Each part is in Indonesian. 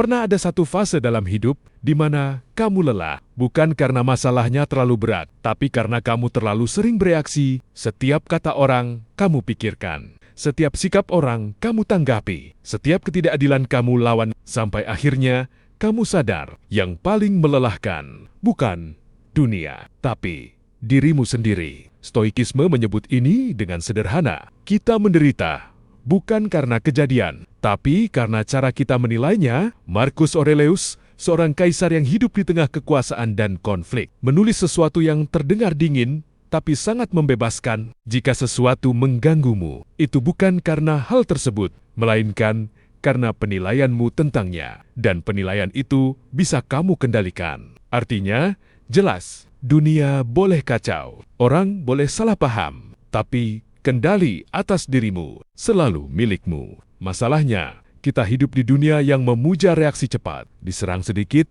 Pernah ada satu fase dalam hidup di mana kamu lelah, bukan karena masalahnya terlalu berat, tapi karena kamu terlalu sering bereaksi. Setiap kata orang, kamu pikirkan. Setiap sikap orang, kamu tanggapi. Setiap ketidakadilan kamu lawan, sampai akhirnya kamu sadar yang paling melelahkan bukan dunia, tapi dirimu sendiri. Stoikisme menyebut ini dengan sederhana. Kita menderita bukan karena kejadian, tapi karena cara kita menilainya. Marcus Aurelius, seorang kaisar yang hidup di tengah kekuasaan dan konflik, menulis sesuatu yang terdengar dingin, tapi sangat membebaskan. Jika sesuatu mengganggumu, itu bukan karena hal tersebut, melainkan karena penilaianmu tentangnya. Dan penilaian itu bisa kamu kendalikan. Artinya, jelas, dunia boleh kacau, orang boleh salah paham, tapi kendali atas dirimu selalu milikmu. Masalahnya, kita hidup di dunia yang memuja reaksi cepat. Diserang sedikit,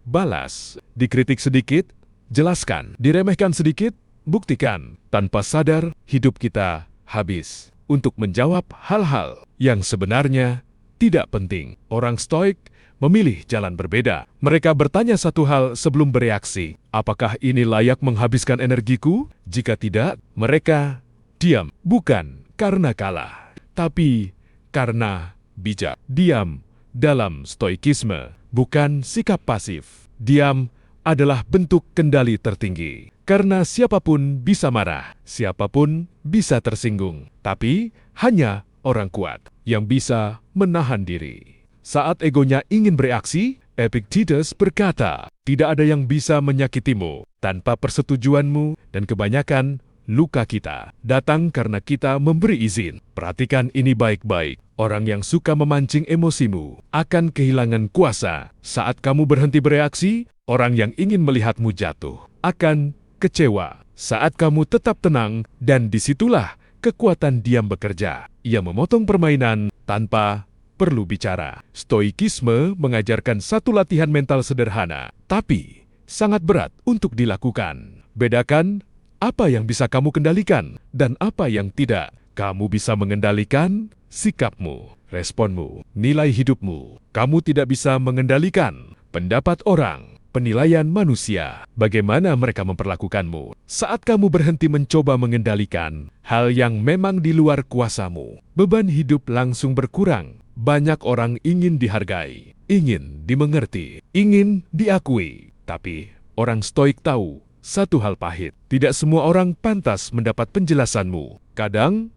balas. Dikritik sedikit, jelaskan. Diremehkan sedikit, buktikan. Tanpa sadar, hidup kita habis untuk menjawab hal-hal yang sebenarnya tidak penting. Orang Stoik memilih jalan berbeda. Mereka bertanya satu hal sebelum bereaksi. Apakah ini layak menghabiskan energiku? Jika tidak, mereka diam. Bukan karena kalah, tapi karena bijak. Diam dalam Stoikisme bukan sikap pasif. Diam adalah bentuk kendali tertinggi. Karena siapapun bisa marah, siapapun bisa tersinggung. Tapi hanya orang kuat yang bisa menahan diri. Saat egonya ingin bereaksi, Epictetus berkata, tidak ada yang bisa menyakitimu tanpa persetujuanmu, dan kebanyakan luka kita datang karena kita memberi izin. Perhatikan ini baik-baik. Orang yang suka memancing emosimu akan kehilangan kuasa. Saat kamu berhenti bereaksi, orang yang ingin melihatmu jatuh akan kecewa. Saat kamu tetap tenang, dan disitulah kekuatan diam bekerja. Ia memotong permainan tanpa perlu bicara. Stoikisme mengajarkan satu latihan mental sederhana, tapi sangat berat untuk dilakukan. Bedakan apa yang bisa kamu kendalikan dan apa yang tidak. Kamu bisa mengendalikan sikapmu, responmu, nilai hidupmu. Kamu tidak bisa mengendalikan pendapat orang, penilaian manusia, bagaimana mereka memperlakukanmu. Saat kamu berhenti mencoba mengendalikan hal yang memang di luar kuasamu, beban hidup langsung berkurang. Banyak orang ingin dihargai, ingin dimengerti, ingin diakui. Tapi orang Stoik tahu satu hal pahit. Tidak semua orang pantas mendapat penjelasanmu. Kadang,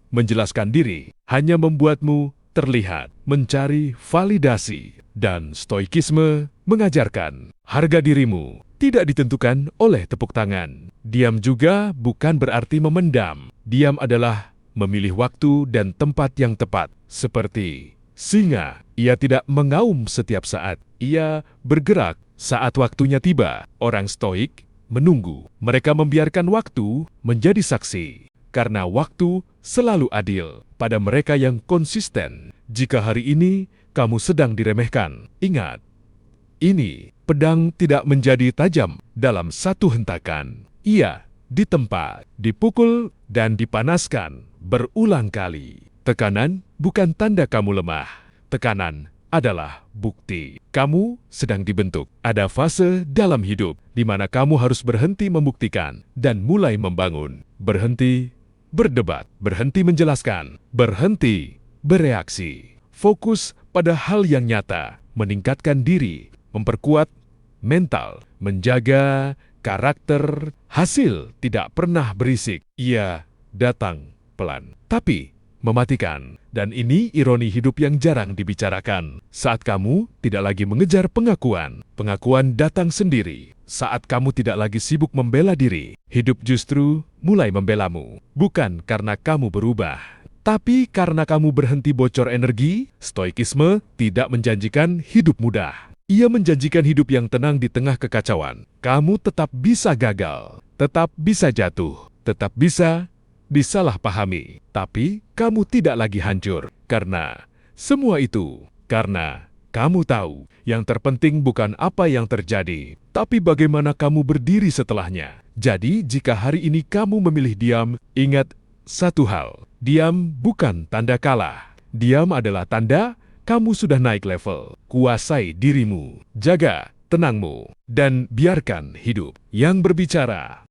menjelaskan diri hanya membuatmu terlihat. Mencari validasi. Dan Stoikisme mengajarkan harga dirimu tidak ditentukan oleh tepuk tangan. Diam juga bukan berarti memendam. Diam adalah memilih waktu dan tempat yang tepat. Seperti singa, ia tidak mengaum setiap saat. Ia bergerak saat waktunya tiba. Orang Stoik menunggu. Mereka membiarkan waktu menjadi saksi. Karena waktu selalu adil pada mereka yang konsisten. Jika hari ini kamu sedang diremehkan, ingat, ini pedang tidak menjadi tajam dalam satu hentakan. Ia ditempa, dipukul, dan dipanaskan berulang kali. Tekanan bukan tanda kamu lemah. Tekanan adalah bukti kamu sedang dibentuk. Ada fase dalam hidup di mana kamu harus berhenti membuktikan dan mulai membangun. Berhenti berdebat, berhenti menjelaskan, berhenti bereaksi. Fokus pada hal yang nyata, meningkatkan diri, memperkuat mental, menjaga karakter. Hasil tidak pernah berisik. Ia datang pelan, tapi mematikan. Dan ini ironi hidup yang jarang dibicarakan. Saat kamu tidak lagi mengejar pengakuan, pengakuan datang sendiri. Saat kamu tidak lagi sibuk membela diri, hidup justru mulai membelamu. Bukan karena kamu berubah, tapi karena kamu berhenti bocor energi. Stoikisme tidak menjanjikan hidup mudah. Ia menjanjikan hidup yang tenang di tengah kekacauan. Kamu tetap bisa gagal, tetap bisa jatuh, tetap bisa disalahpahami, tapi kamu tidak lagi hancur. Karena semua itu, karena kamu tahu yang terpenting bukan apa yang terjadi, tapi bagaimana kamu berdiri setelahnya. Jadi, jika hari ini kamu memilih diam, ingat satu hal. Diam bukan tanda kalah. Diam adalah tanda kamu sudah naik level. Kuasai dirimu, jaga tenangmu, dan biarkan hidup yang berbicara.